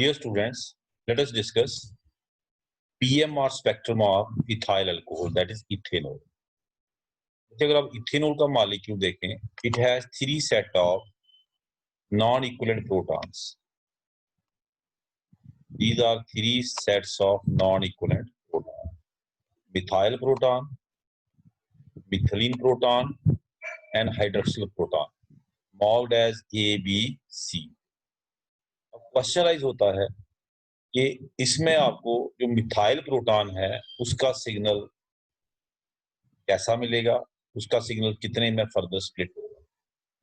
Dear students, let us discuss PMR spectrum of ethyl alcohol, that is ethanol. अगर आप ethanol का molecule देखें, it has three set of non-equivalent protons. These are three sets of non-equivalent protons: methyl proton, methylene proton, and hydroxyl proton, marked as A, B, C. अब question rise होता है कि इसमें आपको जो मिथाइल प्रोटॉन है उसका सिग्नल कैसा मिलेगा, उसका सिग्नल कितने में फर्दर स्प्लिट होगा।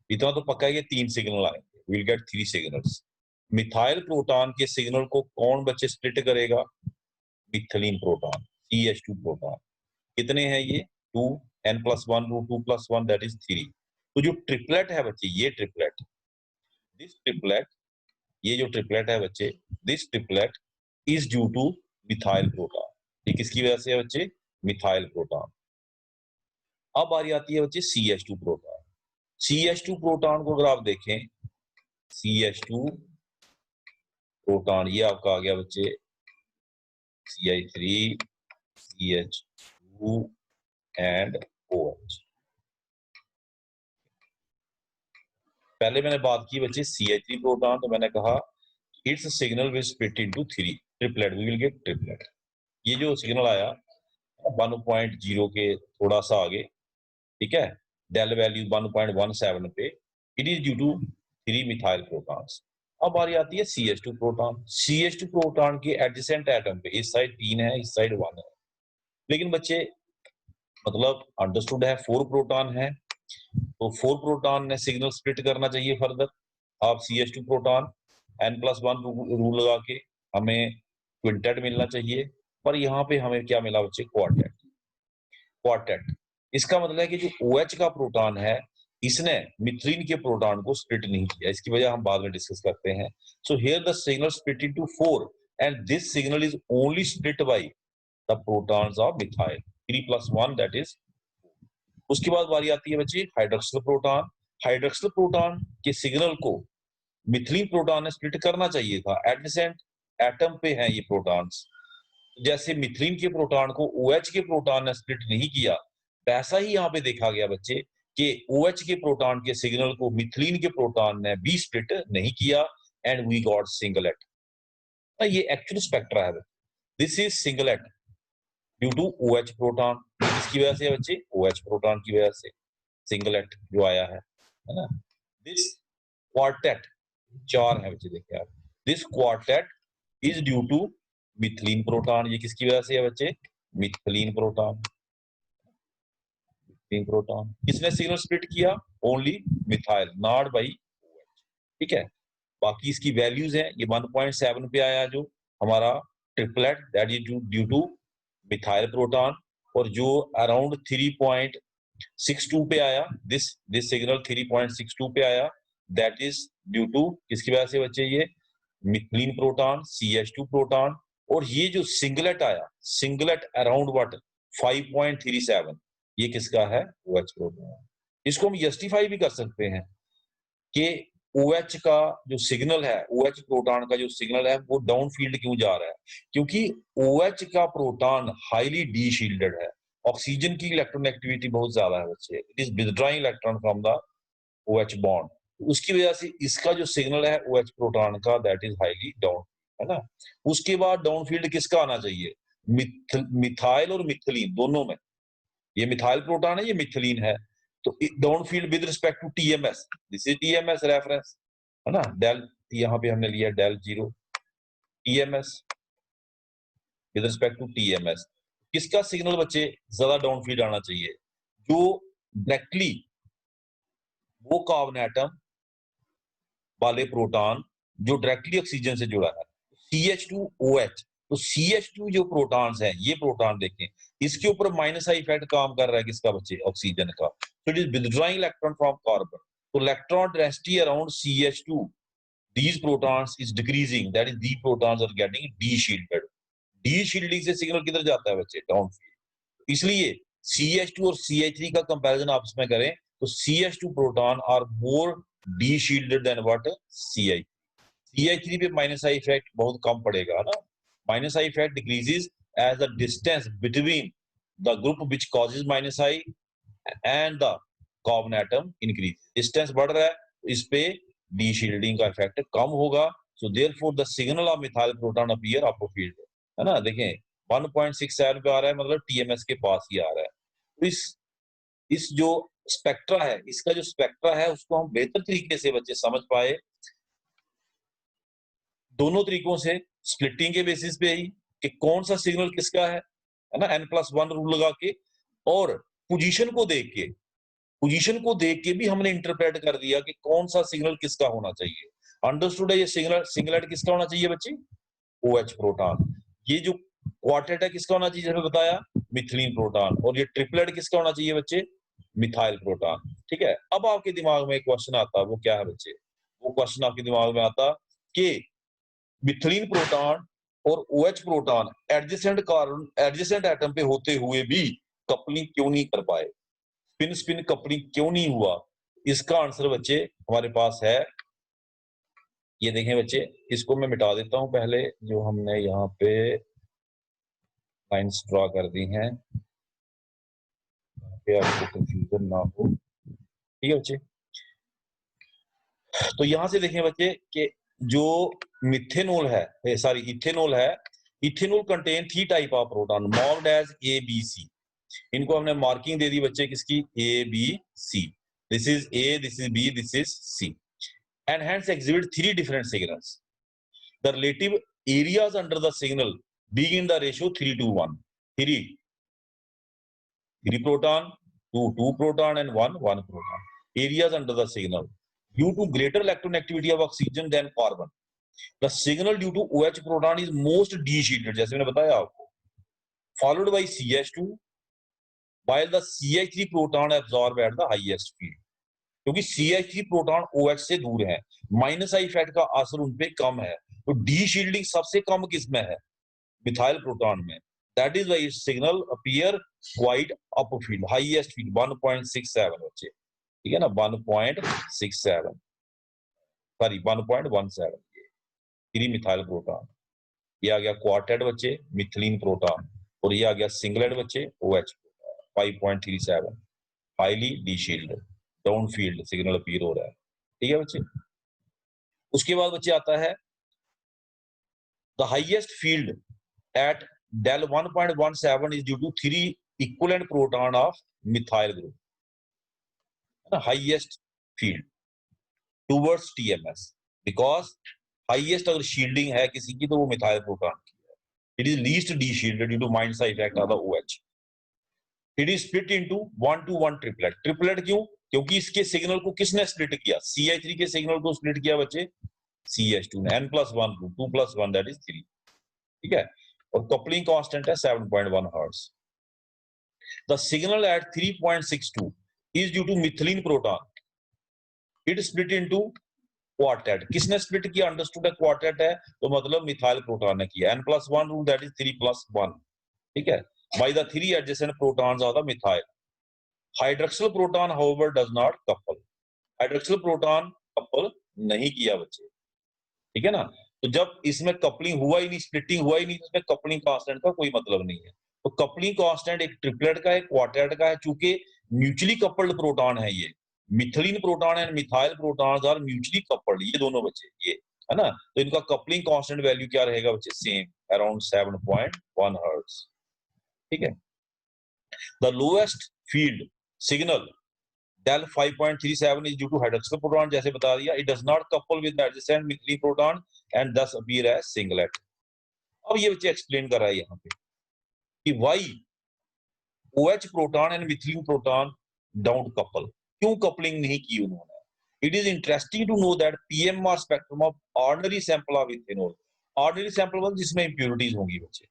इतना तो पक्का है कि 3 सिग्नल आएंगे, will get 3 signals. Methyl proton के सिग्नल को कौन बच्चे स्प्लिट करेगा? Methylene proton, CH2 proton. कितने हैं ये? 2, n+1 रूट 2+1 दैट इज 3। तो जो ट्रिपलेट है बच्चे, ये ट्रिपलेट, दिस ट्रिपलेट, ये जो ट्रिपलेट है बच्चे, this triplet is due two methyl proton. ये किसकी वजह से है बच्चे? Methyl proton. अब बारी आती है बच्चे CH2 प्रोटॉन। CH2 प्रोटॉन को अगर आप देखें, CH2 प्रोटॉन ये आपका आ गया बच्चे CH3, CH2 एंड OH। पहले मैंने बात की बच्चे CH3 प्रोटॉन, तो मैंने कहा its signal will split into 3 triplet, we will get triplet. ये जो सिग्नल आया 1.0 के थोड़ा सा आगे, ठीक है, डेल वैल्यू 1.17 पे, it is due to 3 methyl protons. अब बारी आती है CH2 प्रोटॉन। CH2 प्रोटॉन के एडजेसेंट एटम पे इस साइड 3 है, इस साइड 1 है, लेकिन बच्चे मतलब अंडरस्टूड है 4 प्रोटॉन है, तो 4 प्रोटॉन ने सिग्नल स्प्लिट करना चाहिए फर्दर। आप CH2 प्रोटॉन n+1 रूल लगा के हमें क्विंटेट मिलना चाहिए, पर यहाँ पे हमें क्या मिला बच्चे? क्वार्टेट। क्वार्टेट इसका मतलब है कि जो OH का प्रोटॉन है इसने मिथ्रीन के प्रोटॉन को स्प्लिट नहीं किया। इसकी वजह हम बाद में डिस्कस करते हैं। So here the signal split into 4 and this signal is only split by the protons of methyl 3+1 that is. उसके बाद बारी आती है बच्चे हाइड्रोक्सिल प्रोटॉन। हाइड्रोक्सिल प्रोटॉन के सिग्नल को मिथाइल प्रोटॉन ने स्प्लिट करना चाहिए था, एडजेसेंट एटम पे हैं ये प्रोटॉन्स। जैसे मिथाइल के प्रोटॉन को OH के प्रोटॉन ने स्प्लिट नहीं किया, वैसा ही यहाँ पे देखा गया बच्चे कि OH के प्रोटॉन के सिग्नल को मिथाइल के प्रोटॉन ने भी स्प्लिट नहीं किया एंड वी गॉट सिंगलेट। ये एक्चुअल स्पेक्ट्रा है, this is singlet due to OH proton. किसकी वजह से बच्चे? OH प्रोटॉन की वजह से सिंगलेट जो आया है ना। दिस क्वार्टेट 4 है बच्चे, देखिए आप, this quartet is due to methylene proton. ये किसकी वजह से है बच्चे? Methylene proton. मिथाइलिन प्रोटॉन किसने सिग्नल स्प्लिट किया? Only methyl, not by OH, ठीक है। बाकी इसकी वैल्यूज हैं, ये 1.7 पे आया जो हमारा triplet, that is due two methyl proton, और जो अराउंड 3.62 पे आया, दिस सिग्नल 3.62 पे आया, दैट इज ड्यू टू किसकी वजह से बच्चे? ये मिथाइलिन प्रोटॉन, CH2 प्रोटॉन। और ये जो सिंगलेट आया, सिंगलेट अराउंड व्हाट 5.37, ये किसका है? OH proton. इसको हम जस्टिफाई भी कर सकते हैं कि OH का जो सिग्नल है, OH प्रोटॉन का जो सिग्नल है वो डाउन फील्ड क्यों जा रहा है? क्योंकि OH का प्रोटॉन हाईली डी शील्डेड है, ऑक्सीजन की इलेक्ट्रोनेगेटिविटी बहुत ज्यादा है बच्चे, it is withdrawing electron from the OH bond. उसकी वजह से इसका जो सिग्नल है OH प्रोटॉन का, दैट इज हाईली डाउन, है ना। उसके बाद डाउन फील्ड किसका आना चाहिए? मिथाइल और मिथाइलिन दोनों में। ये मिथाइल प्रोटॉन है, ये मिथाइलिन है, तो down field with respect to TMS, this is TMS reference, है ना। डेल यहाँ पे हमने लिया del 0 TMS with respect to TMS। किसका सिग्नल बच्चे ज्यादा डाउन फील्ड आना चाहिए? जो डायरेक्टली वो कार्बन एटम वाले प्रोटॉन जो डायरेक्टली ऑक्सीजन से जुड़ा है, CH2OH। तो CH2 जो प्रोटॉन्स हैं, ये प्रोटॉन देखें, इसके ऊपर माइनस आई इफेक्ट काम कर रहा है किसका बच्चे? ऑक्सीजन का। तो it is withdrawing electron from carbon, तो electron density around CH2 these protons is decreasing, that is these protons are getting de-shielded। de-shielding से सिग्नल किधर जाता है बच्चे? Down field. इसलिए CH2 और CH3 का कंपैरिजन आपस में करें तो CH2 proton are more de-shielded than what? CH3। CH3 पे माइनस आई इफेक्ट बहुत कम पड़ेगा ना। Minus I effect decreases as the distance between the group which causes minus I and the carbon atom increase. Distance बढ़ रहा है तो इस पे डी शील्डिंग का इफेक्ट कम होगा। So therefore the signal of methyl proton appear upper field, है ना। देखें 1.67 पे आ रहा है, मतलब टीएमएस के पास ही आ रहा है। तो इस जो स्पेक्ट्रा है, इसका जो स्पेक्ट्रा है उसको हम बेहतर तरीके से बच्चे समझ पाए दोनों तरीकों से, स्प्लिटिंग के बेसिस पे ही कि कौन सा सिग्नल किसका है ना, n+1 रूल लगा के, और पोजीशन को देख के, पोजीशन को देख के भी हमने इंटरप्रेट कर दिया कि कौन सा सिग्नल किसका होना चाहिए। अंडरस्टूड है। ये सिंगलेट किसका होना चाहिए बच्चे? OH proton. ये जो क्वार्टेट है किसका होना चाहिए, जैसे बताया मिथिलीन प्रोटॉन। और ये ट्रिपलेट किसका होना चाहिए बच्चे? Methyl proton. ठीक है। अब आपके दिमाग में एक क्वेश्चन आता है, वो क्या है बच्चे? वो क्वेश्चन आपके दिमाग में आता कि मिथिलीन प्रोटॉन और OH proton adjacent carbon adjacent atom पे होते हुए भी कपलिंग क्यों नहीं कर पाए, स्पिन स्पिन कपलिंग क्यों नहीं हुआ? इसका आंसर बच्चे हमारे पास है। ये देखें बच्चे, इसको मैं मिटा देता हूं पहले, जो हमने यहाँ पे लाइन्स ड्रॉ कर दी हैं, आपको कंफ्यूजन ना हो। ठीक है बच्चे, तो यहां से देखें बच्चे कि जो मिथेनॉल है, सॉरी इथेनॉल है, ethanol contain 3 type of proton marked as A B C. इनको हमने मार्किंग दे दी बच्चे, किसकी? A B C. This is A, this is B, this is C, and hence exhibit 3 different signals. The relative areas under the signal being in the ratio 3:1. 3 proton, 2 proton, and 1 proton. Areas under the signal. Due to greater electron of oxygen than carbon, the signal due to OH proton is most de-shielded, जैसे मैंने बताया आपको, followed by CH2, while the CH3 proton absorb at the highest field. क्योंकि CH3 proton OH से दूर है, minus I effect का असर उन पे कम है, तो डी शील्डिंग सबसे कम किसमें है? मिथाइल प्रोटॉन में। That is why signal appear quite upfield, highest field 1.67 बच्चे, ठीक है ना, 1.67, सॉरी 1.17, 3 मिथाइल प्रोटॉन। ये आ गया क्वार्टेट बच्चे, मिथिलीन प्रोटॉन, और ये आ गया सिंगलेट बच्चे, OH 5.37, highly D shield, down field signal appear हो रहा है। ठीक है बच्चे, उसके बाद बच्चे आता है the highest field at del 1.17 is due to 3 equivalent proton of methyl group, highest field towards TMS, because highest अगर शील्डिंग है किसी की तो वो मिथाइल प्रोटॉन की है। It is least de shielded due to minus effect of the OH। It is split into 1:1 triplet. Triplet क्यों? क्योंकि इसके सिग्नल को किसने स्प्लिट किया? CH3 के सिग्नल को स्प्लिट किया बच्चे CH2 ने, n+1 2+1 दैट इज 3। ठीक है, और कपलिंग कांस्टेंट है 7.1 hertz. The signal at 3.62 is due to methylene proton, it split into quartet. किसने स्प्लिट किया? अंडरस्टूड है क्वार्टेट है तो मतलब मिथाइल प्रोटॉन ने किया, n+1 रूल दैट इज 3+1। ठीक है, by the 3 adjacent protons of the methyl. Hydroxyl proton however does not couple, hydroxyl proton couple नहीं किया बच्चे। ठीक है ना, तो जब इसमें कपलिंग हुआ ही नहीं, स्प्लिटिंग हुआ ही नहीं, तो इसमें कपलिंग कांस्टेंट का कोई मतलब नहीं है। तो कपलिंग कांस्टेंट एक ट्रिपलेट का है, क्वार्टेट का है, चूंकि म्यूचुअली कपल्ड प्रोटॉन है ये, methylene proton and methyl protons are mutually coupled, ये दोनों बच्चे, ये है ना, तो इनका कपलिंग कांस्टेंट वैल्यू क्या रहेगा बच्चे? Same, around 7.1 hertz. ठीक है, the lowest field signal del 5.37 is due to hydroxyl proton, जैसे बता दिया, it does not couple with the adjacent mithylene proton and thus appear as singlet। अब ये बच्चे एक्सप्लेन कर रहा है यहाँ पे कि why OH proton and methylene proton don't couple, क्यों कपलिंग नहीं की उन्होंने। It is interesting to know that PMR spectrum of ordinary sample of ethanol, ordinary sample मतलब जिसमें impurities होंगी बच्चे,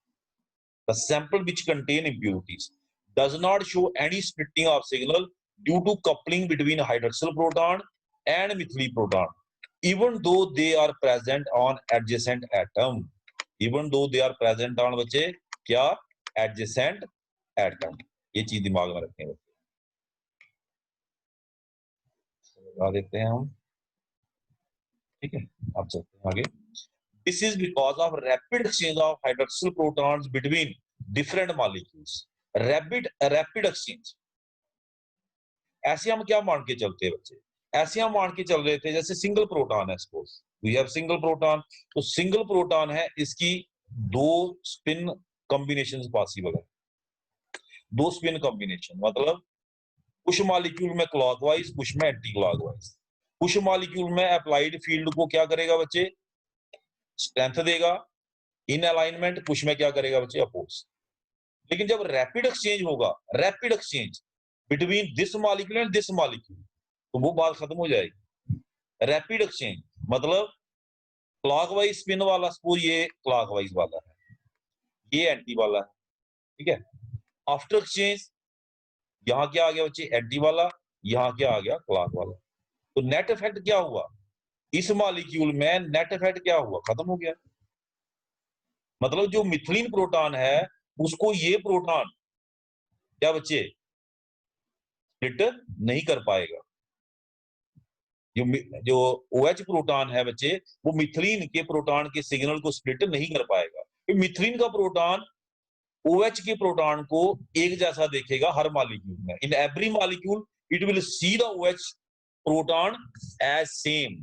the sample which contain impurities does not show any splitting of signal due to coupling between hydroxyl proton and methylene proton, even though they are present on adjacent atom, even though they are present on बच्चे क्या? adjacent atom। ये चीज दिमाग में रखें बच्चे, लगा देते हैं हम। ठीक है, आप चलते हैं आगे। This is because of rapid exchange of hydroxyl protons between different molecules. Rapid exchange, ऐसे हम क्या मान के चलते हैं बच्चे, ऐसे हम मान के चल रहे थे जैसे सिंगल प्रोटॉन है, suppose we have single proton, तो सिंगल प्रोटॉन है, इसकी दो स्पिन कॉम्बिनेशन पॉसिबल है। दो स्पिन कॉम्बिनेशन मतलब कुछ मॉलिक्यूल में क्लॉकवाइज, कुछ में एंटी क्लॉकवाइज। कुछ मॉलिक्यूल में अप्लाइड फील्ड को क्या करेगा बच्चे, स्ट्रेंथ देगा इन अलाइनमेंट, कुछ में क्या करेगा बच्चे, अपोज। लेकिन जब रैपिड एक्सचेंज होगा, rapid exchange between this molecule and this molecule, तो वो बात खत्म हो जाएगी। रैपिड एक्सचेंज मतलब क्लॉकवाइज स्पिन वाला, सपोज ये क्लॉकवाइज वाला है, ये एंटी वाला है, ठीक है। आफ्टर एक्सचेंज यहाँ क्या आ गया बच्चे, एंटी वाला, यहाँ क्या आ गया, क्लॉक वाला। तो नेट इफेक्ट क्या हुआ, इस मॉलिक्यूल में नेट इफेक्ट क्या हुआ, खत्म हो गया। मतलब जो मिथिलीन प्रोटॉन है उसको ये प्रोटॉन क्या बच्चे स्प्लिट नहीं कर पाएगा। जो OH प्रोटॉन है बच्चे, वो मिथिलीन के प्रोटॉन के सिग्नल को स्प्लिट नहीं कर पाएगा। तो मिथिलीन का प्रोटॉन OH के प्रोटॉन को एक जैसा देखेगा हर मॉलिक्यूल में, in every molecule it will see the OH proton as same.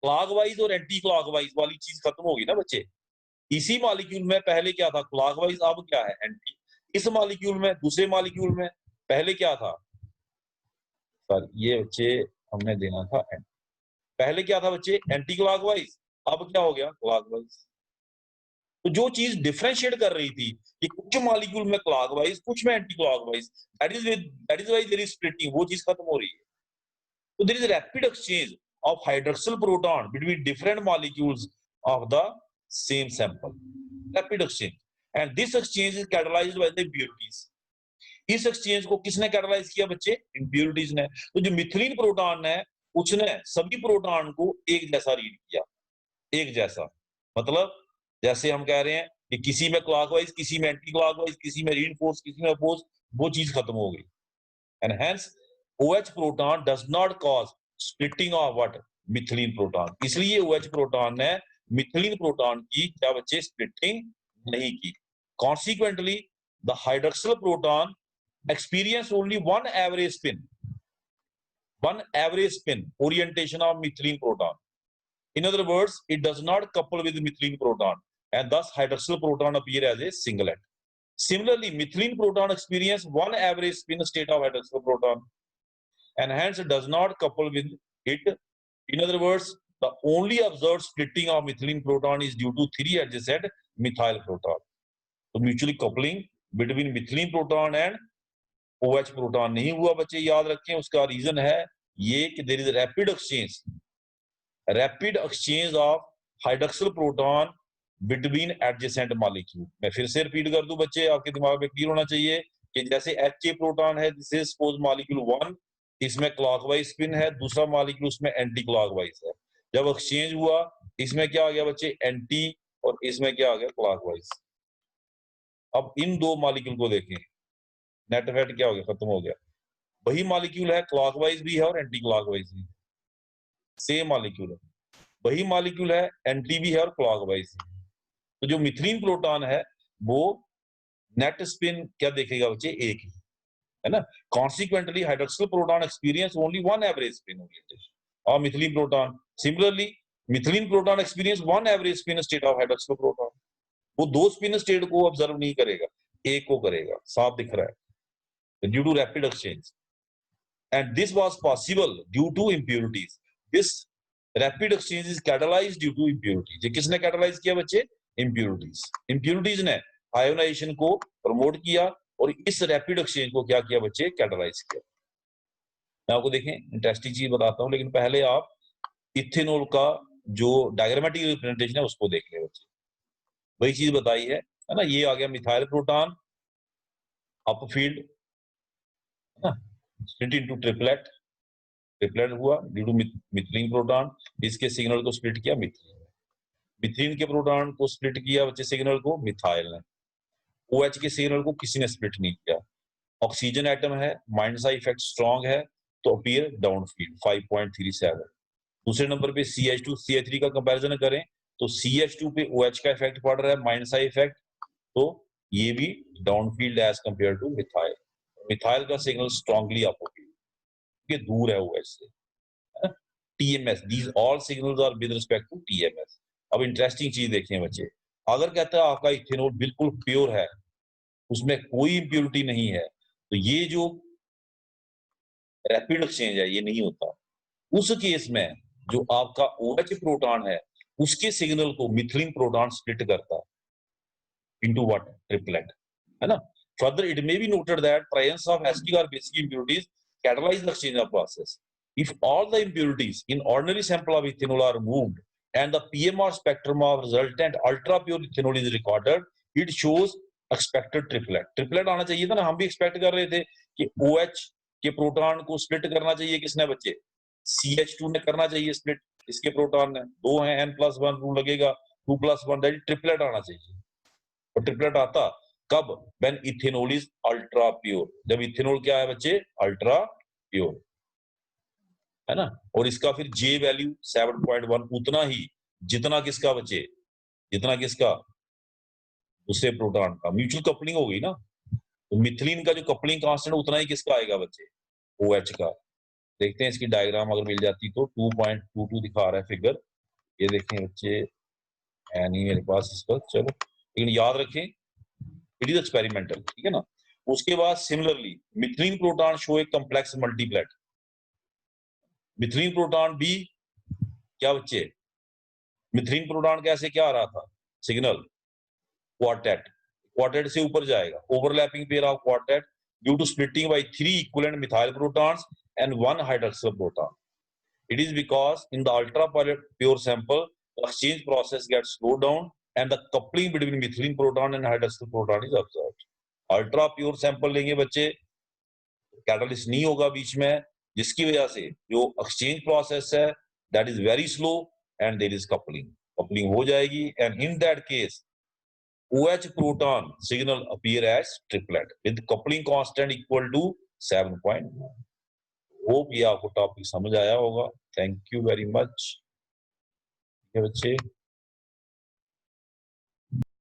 Clockwise और एंटी क्लॉकवाइज वाली चीज खत्म होगी ना बच्चे। इसी मॉलिक्यूल में पहले क्या था, क्लॉकवाइज, अब क्या है, एंटी। इस मॉलिक्यूल में, दूसरे मॉलिक्यूल में पहले क्या था, सर ये बच्चे हमने देना था एंटी। पहले क्या था बच्चे, एंटी क्लॉकवाइज, अब क्या हो गया, क्लॉकवाइज। तो जो चीज डिफरेंशिएट कर रही थी कि कुछ मॉलिक्यूल में क्लॉकवाइज, कुछ में anti clockwise, that is why there is splitting, वो चीज खत्म हो रही है। So there is a rapid exchange of hydroxyl proton between different molecules of the same sample. Rapid exchange, and this exchange is catalyzed by the impurities. इस exchange को किसने catalyse किया बच्चे, इंप्योरिटीज ने। तो जो मिथिलीन प्रोटॉन है उसने सभी प्रोटॉन को एक जैसा रीड किया, एक जैसा। मतलब जैसे हम कह रहे हैं कि किसी में क्लॉकवाइज, किसी में एंटी क्लॉकवाइज, किसी में रीइंफोर्स, किसी में अपोज, वो चीज खत्म हो गई। And hence OH proton does not cause splitting of what, methylene proton। इसलिए OH proton ने मिथिलीन प्रोटॉन की क्या बच्चे स्प्लिटिंग नहीं की। Consequently the hydroxyl proton experience only one average spin orientation of methylene proton। In other words, it does not couple with methylene proton, and thus hydroxyl proton appear as a singlet। Similarly, methylene proton experience one average spin state of hydroxyl proton, and hence it does not couple with it। In other words, the only observed splitting of methylene proton is due to three adjacent methyl proton। तो mutually coupling between methylene proton and OH proton नहीं हुआ बच्चे, याद रखें। उसका reason है ये कि there is rapid exchange of hydroxyl proton between adjacent molecule. मैं फिर से रिपीट कर दूं बच्चे, आपके दिमाग में क्लियर होना चाहिए कि जैसे HA प्रोटॉन है, दिस इज सपोज मॉलिक्यूल 1, इसमें क्लॉकवाइज स्पिन है, दूसरा मॉलिक्यूल उसमें एंटी क्लॉकवाइज है। जब एक्सचेंज हुआ इसमें क्या आ गया बच्चे, एंटी, और इसमें क्या आ गया, क्लॉकवाइज। अब इन दो मॉलिक्यूल को देखें, नेट इफेक्ट क्या हो गया, खत्म हो गया। वही मॉलिक्यूल है, क्लॉकवाइज भी है और एंटी क्लॉकवाइज भी, सेम मॉलिक्यूल है। वही मॉलिक्यूल है, एंटी भी है और क्लॉकवाइज भी। तो जो मिथिलीन प्रोटॉन है वो नेट स्पिन क्या देखेगा बच्चे, एक ही है ना। Consequently hydroxyl proton experience only one average spin orientation, और methylene proton similarly, methylene proton experience one average spin state of hydroxyl proton. वो दो स्पिन स्टेट को ऑब्जर्व नहीं करेगा, एक को करेगा, साफ दिख रहा है, due to rapid exchange. And this was possible due to impurities. This rapid exchange is catalysed due to impurities. ये किसने कैटलाइज किया बच्चे, इंप्योरिटीज। इंप्योरिटीज ने आयोनाइजेशन को प्रमोट किया और इस रैपिड एक्सचेंज को क्या किया बच्चे, कैटलाइज किया। मैं आपको देखें इंटरेस्टिंग चीज बताता हूं, लेकिन पहले आप इथेनॉल का जो डायग्रामेटिक रिप्रेजेंटेशन है उसको देख ले बच्चे। वही चीज बताई है ना। ये आ गया मिथाइल प्रोटॉन अपफील्ड, है ना, स्प्लिट इनटू ट्रिपलेट, ट्रिपलेट हुआ ड्यू टू मिथिलीन प्रोटॉन। इसके सिग्नल को स्प्लिट किया मिथिलीन ने। मिथिलीन के प्रोटॉन को स्प्लिट किया बच्चे सिग्नल को मिथाइल ने। OH के सिग्नल को किसी ने स्प्लिट नहीं किया। ऑक्सीजन एटम है, माइनस इफेक्ट स्ट्रॉन्ग है, तो अपीयर डाउनफील्ड 5.37। दूसरे नंबर पे CH2 CH3 का कंपैरिजन करें तो CH2 पे OH का इफेक्ट पड़ रहा है, माइनस आई इफेक्ट, तो ये भी downfield as compare to methyl. Methyl का सिग्नल स्ट्रांगली अपोजिट, ये दूर है OH से। TMS, these all signals are with respect to TMS। अब इंटरेस्टिंग चीज देखें बच्चे, अगर कहता है आपका इथेनॉल बिल्कुल प्योर है, उसमें कोई इंप्योरिटी नहीं है, तो ये जो रैपिड एक्सचेंज है ये नहीं होता। उस केस में जो आपका OH प्रोटॉन है उसके सिग्नल को मिथिलीन प्रोटॉन स्प्लिट करता है इनटू व्हाट, ट्रिपलेट, है ना। Further it may be noted that presence of Sp or basic impurities catalyze the exchange of process. If all the impurities in ordinary sample of ethanol are removed and the PMR spectrum of resultant ultra pure ethanol is recorded, it shows expected triplet। Triplet आना चाहिए था ना, हम भी expect कर रहे थे कि OH के प्रोटॉन को स्प्लिट करना चाहिए, किसने बच्चे, CH2 ने करना चाहिए स्प्लिट, इसके प्रोटॉन ने, दो हैं, N+1 रूल लगेगा, 2+1, दैट ट्रिपलेट आना चाहिए। और ट्रिपलेट आता कब, when ethanol is ultra pure, जब इथेनॉल क्या है बच्चे, अल्ट्रा प्योर, है ना। और इसका फिर J वैल्यू 7.1 उतना ही जितना किसका बच्चे, जितना किसका, दूसरे प्रोटॉन का, म्यूचुअल कपलिंग हो गई ना, तो मिथिलीन का जो कपलिंग कांस्टेंट उतना ही किसका आएगा बच्चे, OH का। देखते हैं इसकी डायग्राम अगर मिल जाती तो, 2.22 दिखा रहा है फिगर, ये देखें बच्चे, है नहीं मेरे पास इसका, चलो लेकिन याद रखें इट इज एक्सपेरिमेंटल, ठीक है ना। उसके बाद similarly methylene proton show a complex multiplet. Methylene proton भी क्या बच्चे, मिथिलीन प्रोटॉन कैसे क्या आ रहा था सिग्नल, क्वार्टेट, क्वार्टेट से ऊपर जाएगा, overlapping pair of quartet due to splitting by 3 equivalent methyl protons and 1 hydroxyl proton. It is because in the ultra pure sample, the exchange process gets slowed down and the coupling between methylene proton and hydroxyl proton is observed। Ultra pure sample लेंगे बच्चे, catalyst नहीं होगा बीच में, जिसकी वजह से जो exchange process है that is very slow and there is coupling, coupling हो जाएगी and in that case OH proton signal appear as triplet with coupling constant equal to 7.1। Hope ये आपको टॉपिक समझ आया होगा। थैंक यू वेरी मच बच्चे।